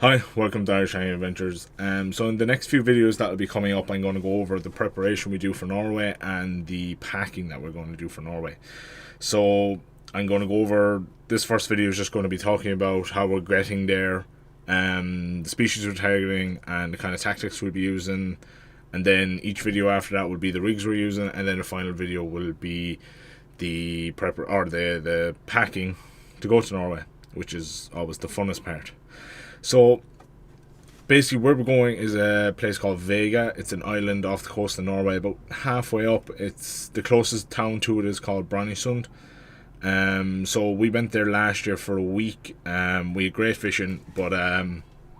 Hi, welcome to Irish Hanging Adventures. So in the next few videos that will be coming up, I'm going to go over the preparation we do for Norway and the packing that we're going to do for Norway. So I'm going to go over, this first video is just going to be talking about how we're getting there, the species we're targeting, and the kind of tactics we'll be using. And then each video after that will be the rigs we're using, and then the final video will be the the packing to go to Norway, which is always the funnest part. So basically where we're going is a place called Vega. It's an island off the coast of Norway, about halfway up. It's the closest town to it is called Brønnøysund. So we went there last year for a week. We had great fishing, but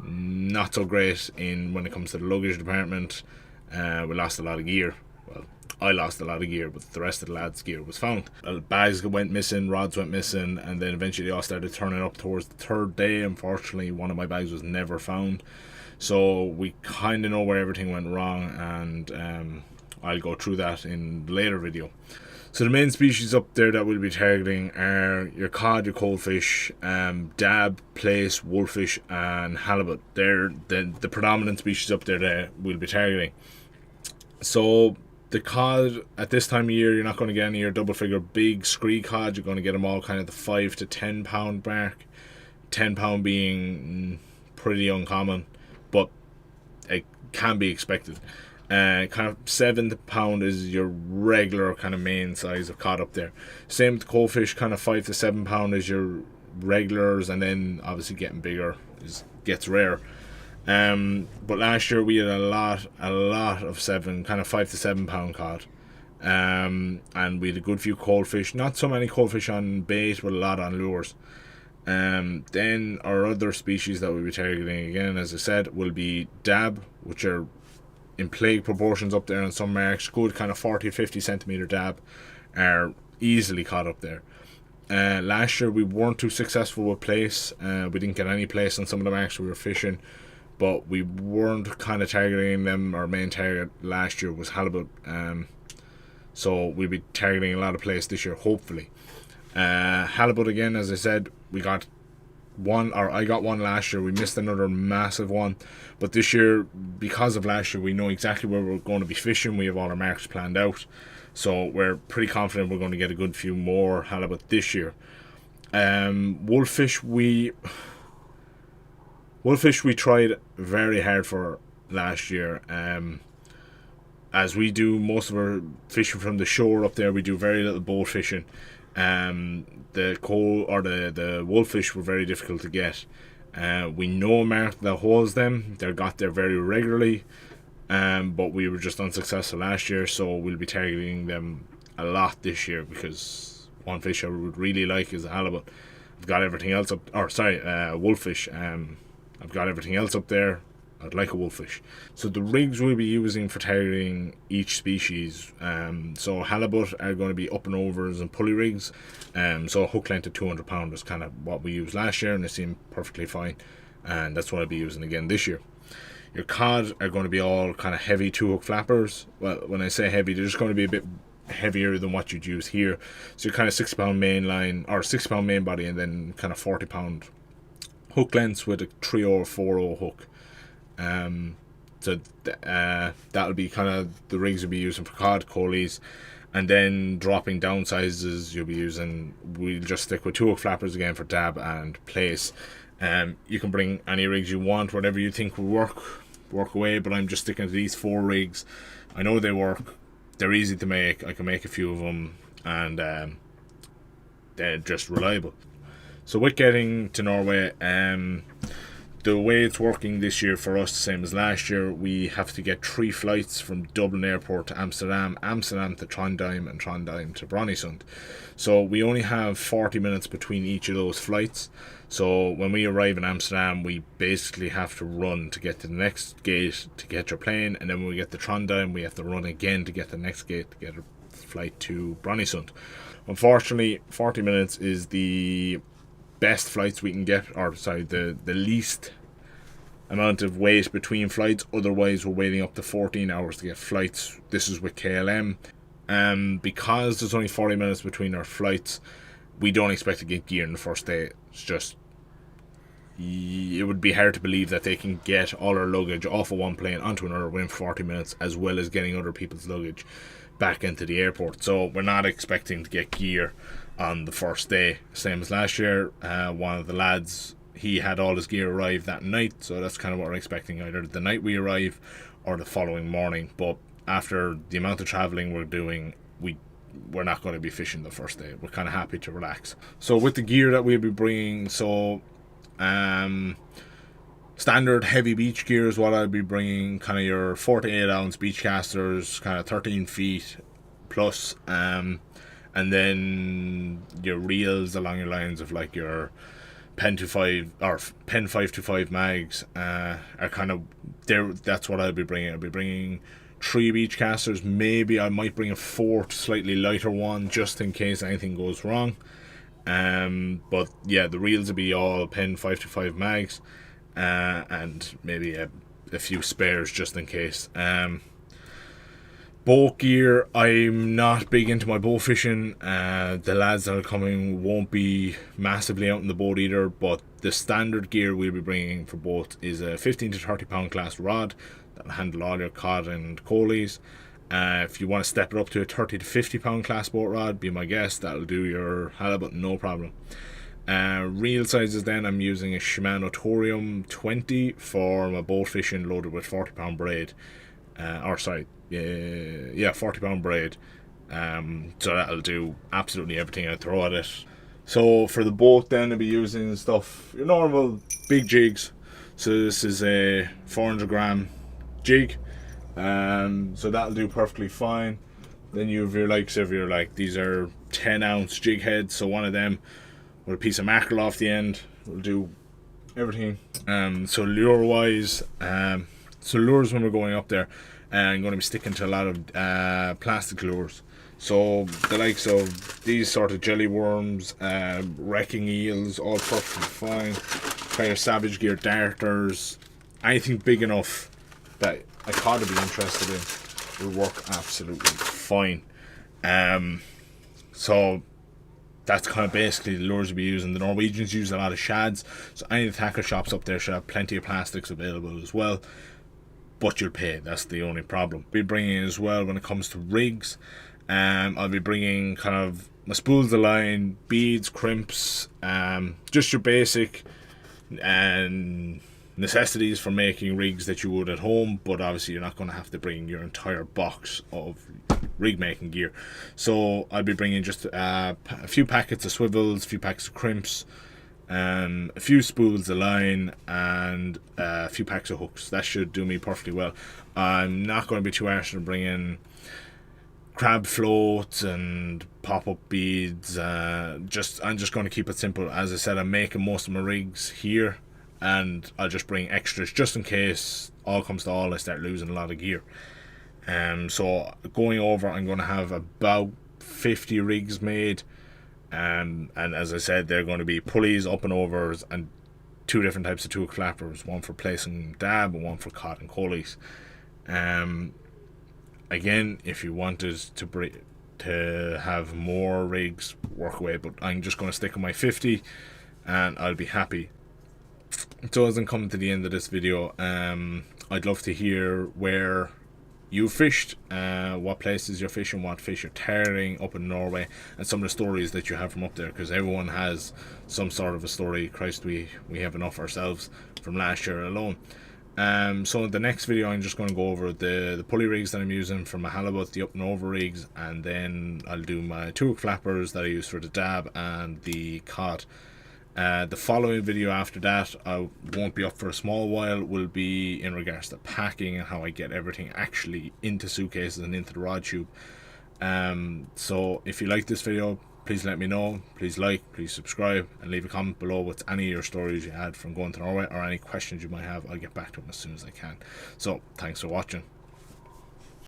not so great in when it comes to the luggage department. We lost a lot of gear. Well, I lost a lot of gear, but the rest of the lads' gear was found. Bags went missing, rods went missing, and then eventually they all started turning up towards the third day. Unfortunately, one of my bags was never found. So we kind of know where everything went wrong, and I'll go through that in the later video. So the main species up there that we'll be targeting are your cod, your coalfish, dab, plaice, wolfish, and halibut. They're the predominant species up there that we'll be targeting. So the cod, at this time of year, you're not going to get any of your double figure big scree cod. You're going to get them all kind of the 5 to 10 pound mark. 10 pound being pretty uncommon, but it can be expected. Kind of 7 pound is your regular kind of main size of cod up there. Same with the coalfish, kind of 5 to 7 pound is your regulars, and then obviously getting bigger gets rare. But last year we had a lot of 5 to 7 pound cod, and we had a good few coalfish. Not so many coalfish on bait, but a lot on lures. Then our other species that we'll be targeting again, as I said, will be dab, which are in plague proportions up there on some marks. Good kind of 40 to 50 centimeter dab are easily caught up there. Last year we weren't too successful with plaice. We didn't get any plaice on some of the marks we were fishing, but we weren't kind of targeting them. Our main target last year was halibut, so we'll be targeting a lot of plaice this year, hopefully. Halibut again, as I said, we got one, or I got one last year. We missed another massive one, but this year, because of last year, we know exactly where we're going to be fishing. We have all our marks planned out, so we're pretty confident we're going to get a good few more halibut this year. Wolfish we tried very hard for last year. As we do most of our fishing from the shore up there, we do very little boat fishing. The wolfish were very difficult to get. We know a mark that holds them. They're got there very regularly, but we were just unsuccessful last year, so we'll be targeting them a lot this year, because one fish I would really like is a halibut. I've got everything else up, wolfish. I've got everything else up there. I'd like a wolfish. So the rigs we'll be using for targeting each species, so halibut are going to be up and overs and pulley rigs. So a hook length of 200 pound is kind of what we used last year, and it seemed perfectly fine, and that's what I'll be using again this year. Your cod are going to be all kind of heavy 2-hook flappers. Well, when I say heavy, they're just going to be a bit heavier than what you'd use here. So you're kind of 6 pound main line, or 6 pound main body, and then kind of 40 pound hook lengths with a 3 or 4 hook. So that'll be kind of the rigs you'll be using for cod, coalies, and then dropping down sizes you'll be using. We'll just stick with 2-hook flappers again for dab and plaice. You can bring any rigs you want, whatever you think will work away, but I'm just sticking to these 4 rigs. I know they work. They're easy to make. I can make a few of them, and they're just reliable. So with getting to Norway, the way it's working this year for us, the same as last year, we have to get 3 flights from Dublin Airport to Amsterdam, Amsterdam to Trondheim, and Trondheim to Brønnøysund. So we only have 40 minutes between each of those flights. So when we arrive in Amsterdam, we basically have to run to get to the next gate to get your plane, and then when we get to Trondheim, we have to run again to get the next gate to get a flight to Brønnøysund. Unfortunately, 40 minutes is the best flights we can get, or sorry, the least amount of wait between flights. Otherwise we're waiting up to 14 hours to get flights. This is with KLM. Because there's only 40 minutes between our flights, we don't expect to get gear in the first day. It's just it would be hard to believe that they can get all our luggage off of one plane onto another within 40 minutes, as well as getting other people's luggage back into the airport. So we're not expecting to get gear on the first day, same as last year. One of the lads, he had all his gear arrive that night, so that's kind of what we're expecting, either the night we arrive or the following morning. But after the amount of traveling we're doing, we're not going to be fishing the first day. We're kind of happy to relax. So with the gear that we'll be bringing, standard heavy beach gear is what I'll be bringing. Kind of your 48 ounce beach casters, kind of 13 feet plus, and then your reels along your lines of like your Pen 5 to 5 mags are kind of there. That's what I'll be bringing. I'll be bringing 3 beach casters. Maybe I might bring a 4th slightly lighter one just in case anything goes wrong. But yeah, the reels will be all Pen 5 to 5 mags, and maybe a few spares just in case. Boat gear, I'm not big into my boat fishing. The lads that are coming won't be massively out in the boat either, but the standard gear we'll be bringing for boats is a 15 to 30 pound class rod that'll handle all your cod and coalies. If you want to step it up to a 30 to 50 pound class boat rod, be my guest, that'll do your halibut no problem. Reel sizes, then I'm using a Shimano Torium 20 for my boat fishing, loaded with 40 pound braid. 40 pound braid. So that'll do absolutely everything I throw at it. So for the boat, then I'll be using stuff, your normal big jigs. So this is a 400 gram jig, so that'll do perfectly fine. Then you have your likes of these are 10 ounce jig heads, so one of them with a piece of mackerel off the end will do everything. So lure wise, lures, when we're going up there, I'm going to be sticking to a lot of plastic lures. So the likes of these sort of jelly worms, wrecking eels, all perfectly fine. Kind of Savage Gear darters, anything big enough that I thought I'd be interested in will work absolutely fine. So that's kind of basically the lures we'll be using. The Norwegians use a lot of shads, so any of the tackle shops up there should have plenty of plastics available as well. But you'll pay, that's the only problem. I'll be bringing as well, when it comes to rigs, I'll be bringing kind of my spools of line, beads, crimps, just your basic and necessities for making rigs that you would at home, but obviously you're not going to have to bring your entire box of rig making gear. So I'll be bringing just a few packets of swivels, a few packets of crimps, a few spools of line, and a few packs of hooks. That should do me perfectly well. I'm not going to be too harsh on bringing crab floats and pop-up beads. I'm just going to keep it simple. As I said, I'm making most of my rigs here, and I'll just bring extras just in case all comes to all I start losing a lot of gear. So going over, I'm going to have about 50 rigs made, and as I said, they're going to be pulleys, up and overs, and 2 different types of tool flappers, one for placing dab and one for cod and coalies. Again, if you wanted to have more rigs, work away, but I'm just going to stick with my 50 and I'll be happy. So as I'm coming to the end of this video, I'd love to hear where you fished, what places you're fishing, what fish you're targeting up in Norway, and some of the stories that you have from up there, because everyone has some sort of a story. Christ, we have enough ourselves from last year alone. So in the next video, I'm just going to go over the pulley rigs that I'm using for my halibut, the up and over rigs, and then I'll do my 2 flappers that I use for the dab and the cod. The following video after that, I won't be up for a small while, will be in regards to packing and how I get everything actually into suitcases and into the rod tube. So if you like this video, please let me know. Please like, please subscribe, and leave a comment below with any of your stories you had from going to Norway, or any questions you might have. I'll get back to them as soon as I can. So thanks for watching.